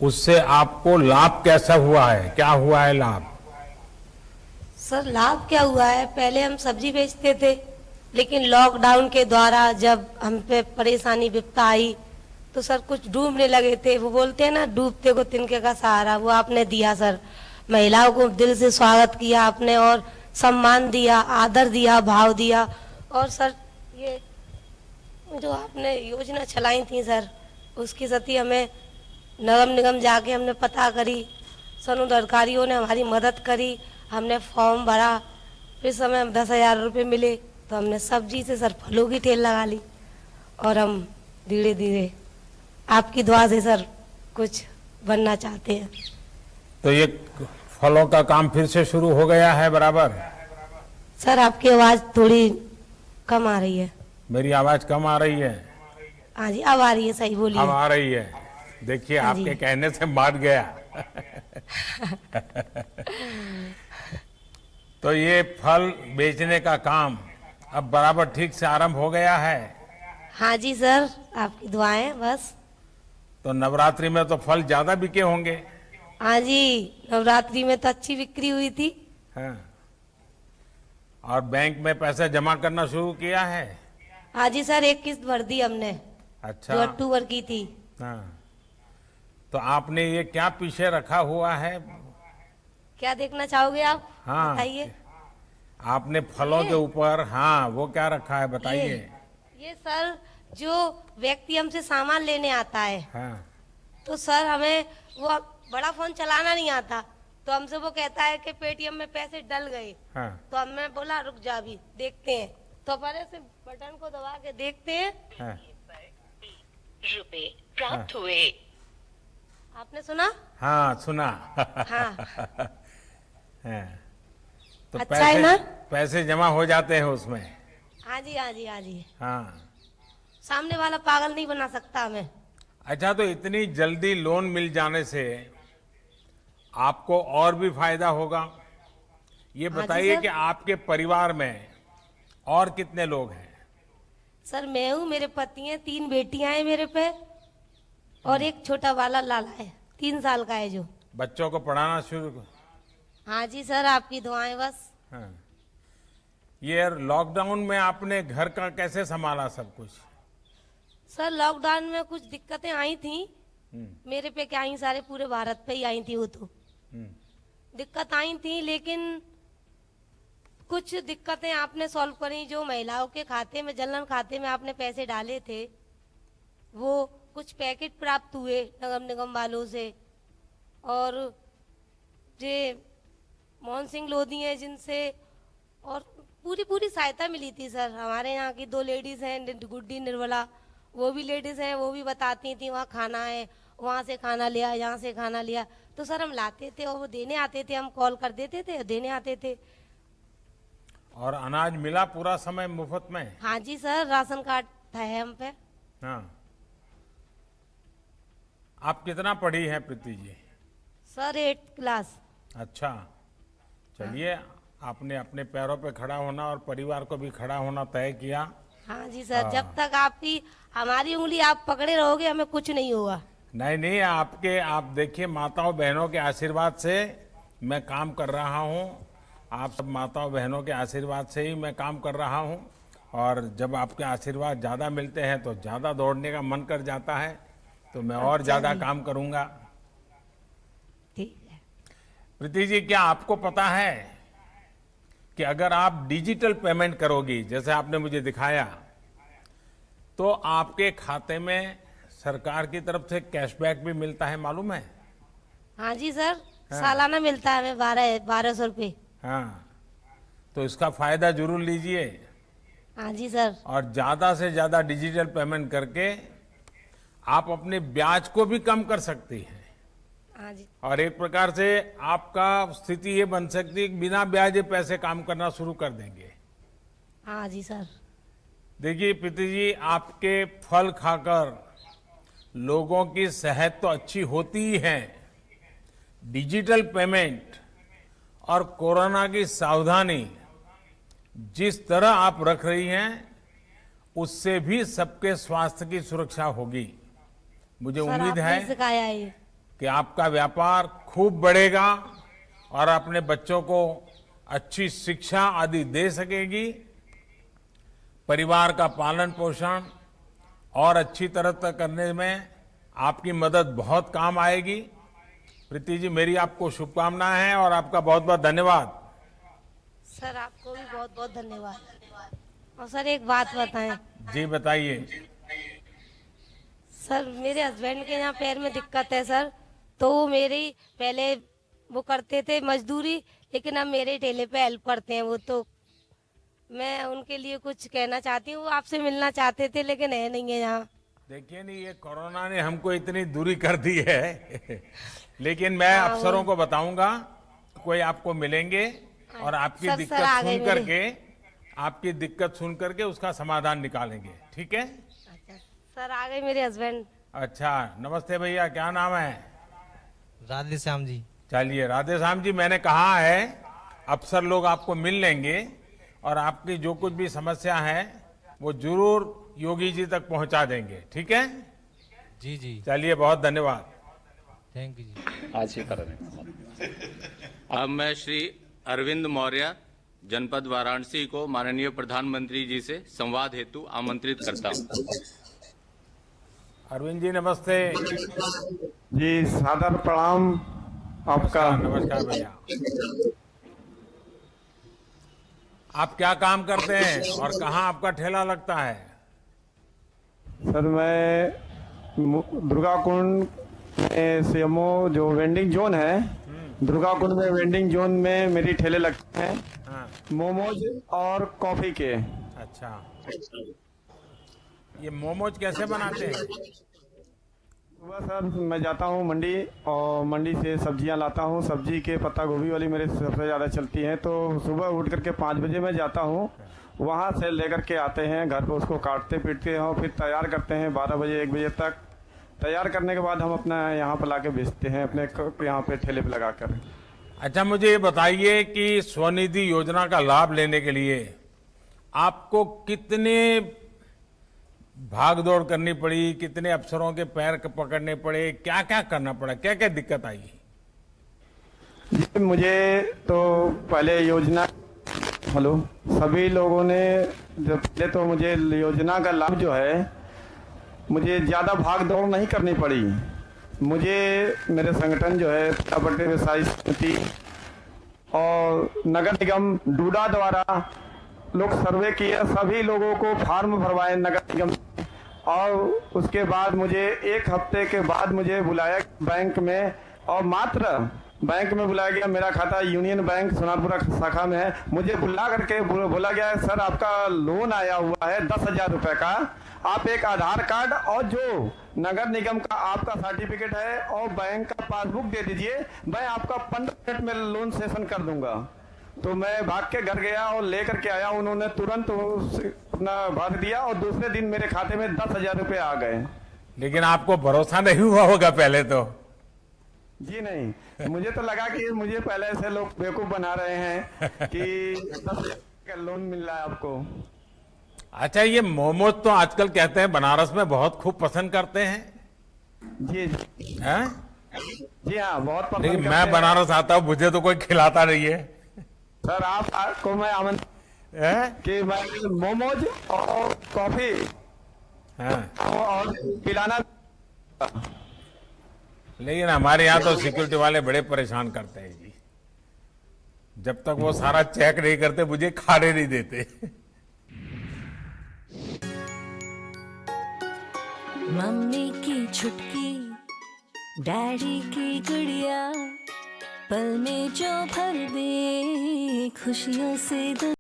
उससे आपको लाभ कैसा हुआ है, क्या हुआ है लाभ? सर लाभ क्या हुआ है, पहले हम सब्जी बेचते थे, लेकिन लॉकडाउन के द्वारा जब हम पे परेशानी विपदा आई तो सर कुछ डूबने लगे थे। वो बोलते हैं ना, डूबते को तिनके का सहारा, वो आपने दिया सर। महिलाओं को दिल से स्वागत किया आपने, और सम्मान दिया, आदर दिया, भाव दिया। और सर ये जो आपने योजना चलाई थी सर, उसकी सती हमें नगर निगम जाके हमने पता करी, सनूद अधिकारियों ने हमारी मदद करी, हमने फॉर्म भरा, फिर समय हम 10,000 रुपये मिले तो हमने सब्जी से सर फलों की ठेल लगा ली। और हम धीरे धीरे आपकी दुआ से सर कुछ बनना चाहते हैं। तो ये फलों का काम फिर से शुरू हो गया है बराबर? सर आपकी आवाज़ थोड़ी कम आ रही है। मेरी आवाज कम आ रही है? हाँ जी, अब आ रही है, सही बोलिए। अब आ रही है। देखिए हाँ जी। आपके कहने से मान गया। तो ये फल बेचने का काम अब बराबर ठीक से आरंभ हो गया है? हाँ जी सर, आपकी दुआएं बस। तो नवरात्रि में तो फल ज्यादा बिके होंगे? हाँ जी, नवरात्रि में तो अच्छी बिक्री हुई थी। हाँ। और बैंक में पैसा जमा करना शुरू किया है? हाँ जी सर, एक किस्त भर दी हमने, अच्छा। जो अक्टूबर की थी। हाँ। तो आपने ये क्या पीछे रखा हुआ है? क्या देखना चाहोगे आप? हाँ, बताइए। आपने फलों के ऊपर, हाँ, वो क्या रखा है बताइए। ये सर जो व्यक्ति हमसे सामान लेने आता है, हाँ। तो सर हमें वो बड़ा फोन चलाना नहीं आता, तो हमसे वो कहता है कि पेटीएम में पैसे डल गए। हाँ। तो हमने बोला रुक जा, अभी देखते हैं। तो पहले से बटन को दबा के देखते हैं। हाँ। रुपए प्राप्त हुए। आपने सुना? हाँ, सुना। हाँ। हाँ। तो अच्छा है ना? पैसे जमा हो जाते हैं उसमें? हाँ जी, हाँ जी, हाँ जी। हाँ। सामने वाला पागल नहीं बना सकता हमें। अच्छा, तो इतनी जल्दी लोन मिल जाने से आपको और भी फायदा होगा। ये हाँ जी बताइए सर। कि आपके परिवार में और कितने लोग हैं? सर मैं हूँ, मेरे पति हैं, 3 बेटियां हैं मेरे पे, और एक छोटा वाला लाला है, 3 साल का है जो। बच्चों को पढ़ाना शुरू? हाँ जी सर, आपकी दुआएं बस। हाँ। ये लॉकडाउन में आपने घर का कैसे संभाला सब कुछ? सर लॉकडाउन में कुछ दिक्कतें आई थी हम्म। मेरे पे, क्या आई, सारे पूरे भारत पे ही आई थी वो तो। हम्म। दिक्कत आई थी, लेकिन कुछ दिक्कतें आपने सॉल्व करी। जो महिलाओं के खाते में, जनधन खाते में आपने पैसे डाले थे, वो कुछ पैकेट प्राप्त हुए नगर निगम वालों से। और जे मोहन सिंह लोधी हैं जिनसे, और पूरी पूरी सहायता मिली थी सर। हमारे यहाँ की 2 लेडीज हैं, गुड्डी निर्मला, वो भी लेडीज हैं, वो भी बताती थी वहाँ खाना है, वहाँ से खाना लिया, यहाँ से खाना लिया। तो सर हम लाते थे और वो देने आते थे, हम कॉल कर देते थे, देने आते थे। और अनाज मिला पूरा समय मुफ्त में? हाँ जी सर, राशन कार्ड था है हम पे। हाँ। आप कितना पढ़ी हैं Preeti ji? Sir 8th class. अच्छा, चलिए, आपने अपने पैरों पे खड़ा होना और परिवार को भी खड़ा होना तय किया। हाँ जी सर, जब तक आपकी हमारी उंगली आप पकड़े रहोगे हमें कुछ नहीं होगा। नहीं नहीं, आप देखिए, माताओं बहनों के आशीर्वाद से मैं काम कर रहा हूँ। आप सब माताओं बहनों के आशीर्वाद से ही मैं काम कर रहा हूँ। और जब आपके आशीर्वाद ज़्यादा मिलते हैं तो ज़्यादा दौड़ने का मन कर जाता है, तो मैं और ज़्यादा काम करूँगा। ठीक है। प्रीति जी, क्या आपको पता है कि अगर आप डिजिटल पेमेंट करोगी, जैसे आपने मुझे दिखाया, तो आपके खाते में सरकार की तरफ से कैशबैक भी मिलता है, मालूम है? हाँ जी सर, हाँ। सालाना मिलता है हमें 1200 रुपये। हाँ। तो इसका फायदा जरूर लीजिए। हाँ जी सर। और ज्यादा से ज्यादा डिजिटल पेमेंट करके आप अपने ब्याज को भी कम कर सकती हैं। हाँ जी। और एक प्रकार से आपका स्थिति ये बन सकती है कि बिना ब्याज पैसे काम करना शुरू कर देंगे। हाँ जी सर। देखिए प्रीति जी, आपके फल खाकर लोगों की सेहत तो अच्छी होती ही है, डिजिटल पेमेंट और कोरोना की सावधानी जिस तरह आप रख रही हैं, उससे भी सबके स्वास्थ्य की सुरक्षा होगी। मुझे सर उम्मीद आपने है। सिखाया है ये। कि आपका व्यापार खूब बढ़ेगा और अपने बच्चों को अच्छी शिक्षा आदि दे सकेगी, परिवार का पालन पोषण और अच्छी तरह करने में आपकी मदद बहुत काम आएगी। प्रीति जी, मेरी आपको शुभकामनाएं हैं और आपका बहुत बहुत धन्यवाद। सर आपको भी बहुत बहुत धन्यवाद। और सर एक बात बताएं। जी बताइए। सर मेरे हस्बैंड के यहाँ पैर में दिक्कत है सर, तो वो मेरी पहले वो करते थे मजदूरी, लेकिन अब मेरे ठेले पे हेल्प करते हैं वो। तो मैं उनके लिए कुछ कहना चाहती हूँ, वो आपसे मिलना चाहते थे लेकिन है नहीं है यहाँ। देखिए नहीं, ये कोरोना ने हमको इतनी दूरी कर दी है लेकिन मैं अफसरों को बताऊंगा, कोई आपको मिलेंगे और आपकी दिक्कत सुन करके उसका समाधान निकालेंगे। ठीक है? अच्छा सर, आ गए मेरे हस्बैंड। अच्छा, नमस्ते भैया, क्या नाम है? राधे श्याम जी। चलिए राधे श्याम जी, मैंने कहा है अफसर लोग आपको मिल लेंगे और आपकी जो कुछ भी समस्या है वो जरूर योगी जी तक पहुंचा देंगे। ठीक है? जी जी, चलिए, बहुत धन्यवाद। थैंक यू जी। आज ही कर रहे हैं। अब मैं श्री अरविंद मौर्य, जनपद वाराणसी को माननीय प्रधानमंत्री जी से संवाद हेतु आमंत्रित करता हूं। अरविंद जी नमस्ते। जी सादर प्रणाम आपका। नमस्कार भैया। आप क्या काम करते हैं और कहाँ आपका ठेला लगता है? सर मैं दुर्गा कुंड में सीएमओ जो वेंडिंग जोन है, दुर्गा कुंड में वेंडिंग जोन में मेरी ठेले लगते हैं, हाँ। मोमोज और कॉफी के। अच्छा, ये मोमोज कैसे बनाते हैं? सुबह सर मैं जाता हूँ मंडी और मंडी से सब्जियाँ लाता हूँ। सब्जी के पत्ता गोभी वाली मेरे सबसे ज़्यादा चलती हैं, तो सुबह उठ करके 5 बजे मैं जाता हूँ, वहाँ से लेकर के आते हैं घर पे, उसको काटते पीटते हैं और फिर तैयार करते हैं 12 बजे 1 बजे तक। तैयार करने के बाद हम अपना यहाँ पर ला के बेचते हैं अपने यहाँ पे ठेले पे लगा कर। अच्छा, मुझे ये बताइए कि स्वनिधि योजना का लाभ लेने के लिए आपको कितने भाग दौड़ करनी पड़ी, कितने अफसरों के पैर पकड़ने पड़े, क्या क्या करना पड़ा, क्या क्या दिक्कत आई? जी मुझे तो पहले योजना, हेलो, सभी लोगों ने पहले तो मुझे योजना का लाभ जो है, मुझे ज़्यादा भाग दौड़ नहीं करनी पड़ी। मुझे मेरे संगठन जो है प्रॉपर्टी व्यवसायी समिति और नगर निगम डूडा द्वारा लोग सर्वे किए, सभी लोगों को फॉर्म भरवाए नगर निगम, और उसके बाद मुझे 1 हफ्ते के बाद मुझे बुलाया बैंक में, और मात्र बैंक में बुलाया गया। मेरा खाता यूनियन बैंक सोनारपुरा शाखा में है। मुझे बुला करके बोला गया सर आपका लोन आया हुआ है 10,000 रुपए का, आप एक आधार कार्ड और जो नगर निगम का आपका सर्टिफिकेट है और बैंक का पासबुक दे दीजिए, मैं आपका 15 मिनट में लोन सेशन कर दूंगा। तो मैं भाग के घर गया और लेकर के आया, उन्होंने तुरंत अपना भर दिया और दूसरे दिन मेरे खाते में 10,000 रुपए आ गए। लेकिन आपको भरोसा नहीं हुआ होगा पहले तो? जी नहीं, मुझे तो लगा कि मुझे पहले से लोग बेवकूफ बना रहे हैं कि 10,000 का लोन मिल रहा है आपको। अच्छा, ये मोमोज तो आजकल कहते हैं बनारस में बहुत खूब पसंद करते हैं। जी हैं? जी हाँ, बहुत पसंद लेकिन करते मैं हैं। बनारस आता हूँ, मुझे तो कोई खिलाता नहीं है। सर आपको मैं आमंत्रित कि मैं मोमोज और कॉफी और पिलाना। लेकिन हमारे यहाँ तो सिक्योरिटी वाले बड़े परेशान करते हैं जी, जब तक वो सारा चेक नहीं करते मुझे खाने नहीं देते। मम्मी की छुटकी, डैडी की गुड़िया, पल में जो भर दे खुशियों से